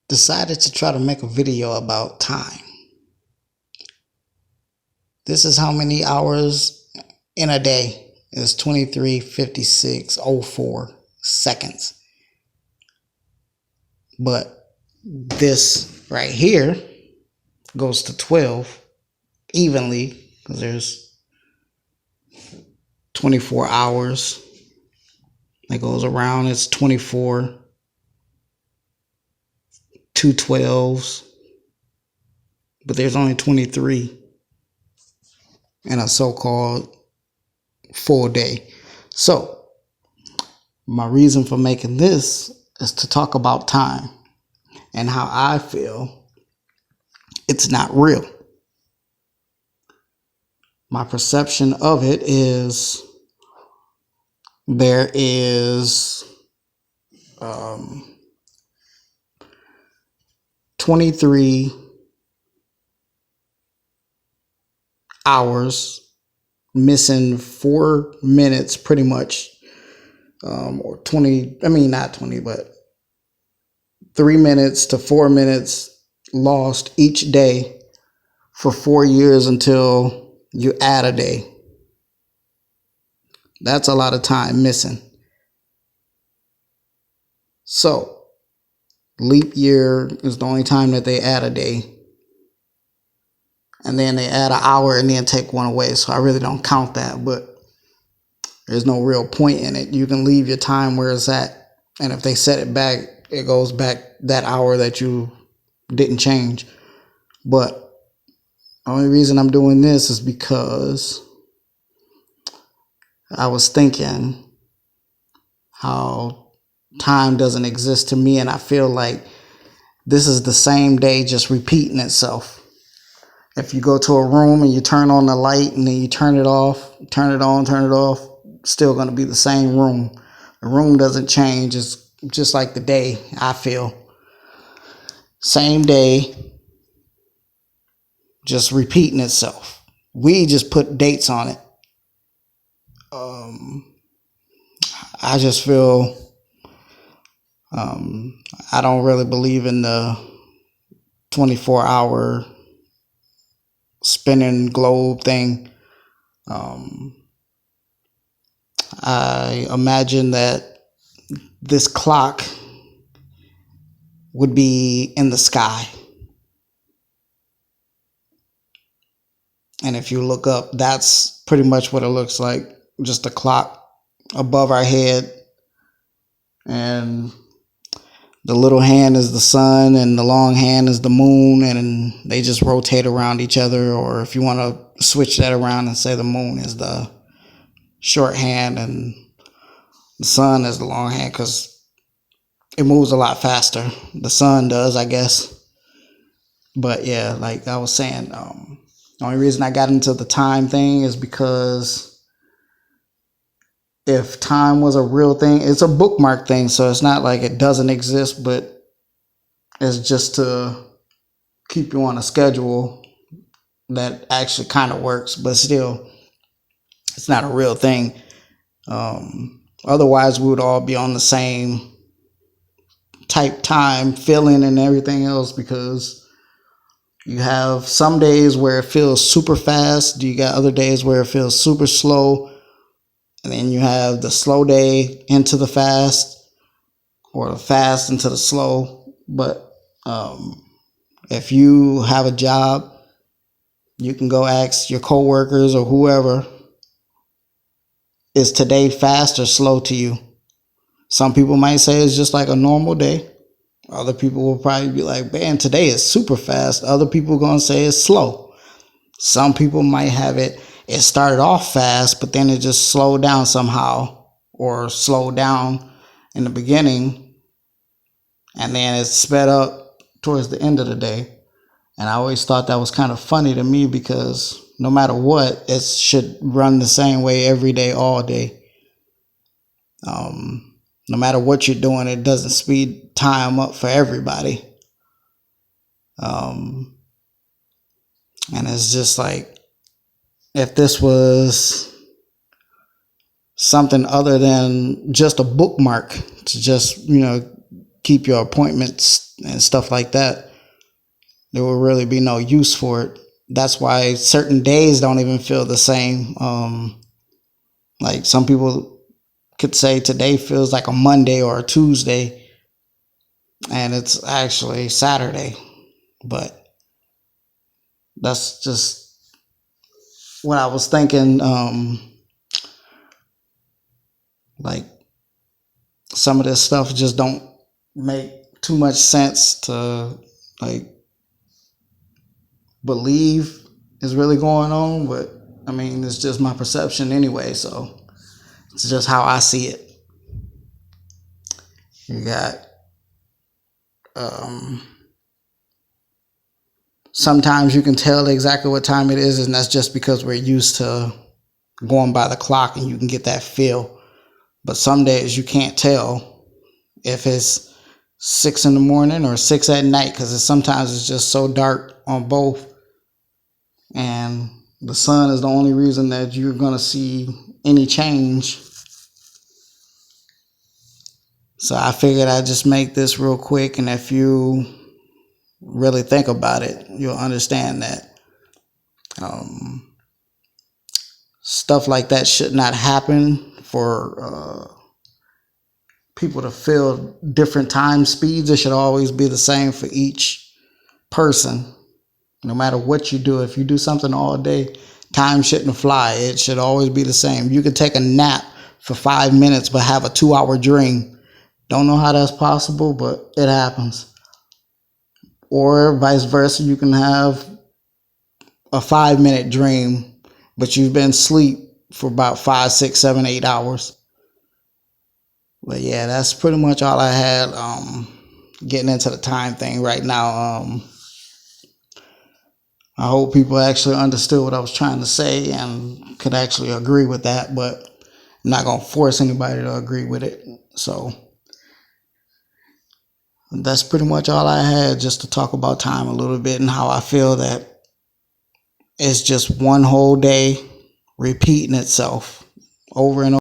decided to try to make a video about time. This is how many hours in a day. It's 23:56:04 seconds. But this right here goes to 12 evenly because there's 24 hours that goes around. It's 24 two 12s, but there's only 23 in a so-called full day. So my reason for making this is to talk about time and how I feel it's not real. My perception of it is there is 23 hours missing 4 minutes pretty much, or 20, not 20, but 3 minutes to 4 minutes lost each day for 4 years until you add a day. That's a lot of time missing. So leap year is the only time that they add a day. And then they add an hour and then take one away. So I really don't count that, but there's no real point in it. You can leave your time where it's at. And if they set it back, it goes back that hour that you didn't change. But the only reason I'm doing this is because I was thinking how time doesn't exist to me, and I feel like this is the same day just repeating itself. If you go to a room and you turn on the light and then you turn it off, turn it on, turn it off, still going to be the same room. The room doesn't change. It's just like the day, I feel. Same day, just repeating itself. We just put dates on it. I just feel I don't really believe in the 24-hour spinning globe thing. I imagine that this clock would be in the sky. And if you look up, that's pretty much what it looks like. Just a clock above our head. And the little hand is the sun and the long hand is the moon, and they just rotate around each other. Or if you want to switch that around and say the moon is the short hand and the sun is the long hand, because it moves a lot faster. The sun does, I guess. But yeah, like I was saying, the only reason I got into the time thing is because if time was a real thing, it's a bookmark thing, so it's not like it doesn't exist, but it's just to keep you on a schedule that actually kind of works, but still, it's not a real thing. Otherwise, we would all be on the same type time, feeling, and everything else, because you have some days where it feels super fast. You got other days where it feels super slow. And then you have the slow day into the fast, or the fast into the slow. But if you have a job, you can go ask your coworkers or whoever, is today fast or slow to you? Some people might say it's just like a normal day. Other people will probably be like, man, today is super fast. Other people are going to say it's slow. Some people might have it started off fast, but then it just slowed down somehow, or slowed down in the beginning, and then it sped up towards the end of the day. And I always thought that was kind of funny to me, because no matter what, it should run the same way every day, all day. No matter what you're doing, it doesn't speed time up for everybody. And it's just like, if this was something other than just a bookmark to just, keep your appointments and stuff like that, there will really be no use for it. That's why certain days don't even feel the same. Like some people could say today feels like a Monday or a Tuesday, and it's actually Saturday. But that's just what I was thinking. Like some of this stuff just don't make too much sense to like believe is really going on, but I mean it's just my perception anyway, so it's just how I see it. You got sometimes you can tell exactly what time it is, and that's just because we're used to going by the clock and you can get that feel. But some days you can't tell if it's 6 in the morning or 6 at night, because sometimes it's just so dark on both, and the sun is the only reason that you're going to see any change. So I figured I'd just make this real quick, and if you really think about it, you'll understand that stuff like that should not happen for people to feel different time speeds. It should always be the same for each person. No matter what you do, if you do something all day, time shouldn't fly. It should always be the same. You could take a nap for 5 minutes but have a 2-hour dream. Don't know how that's possible, but it happens. Or vice versa, you can have a 5-minute dream, but you've been asleep for about 5, 6, 7, 8 hours. But yeah, that's pretty much all I had getting into the time thing right now. I hope people actually understood what I was trying to say and could actually agree with that, but I'm not going to force anybody to agree with it. So that's pretty much all I had, just to talk about time a little bit and how I feel that it's just one whole day repeating itself over and over.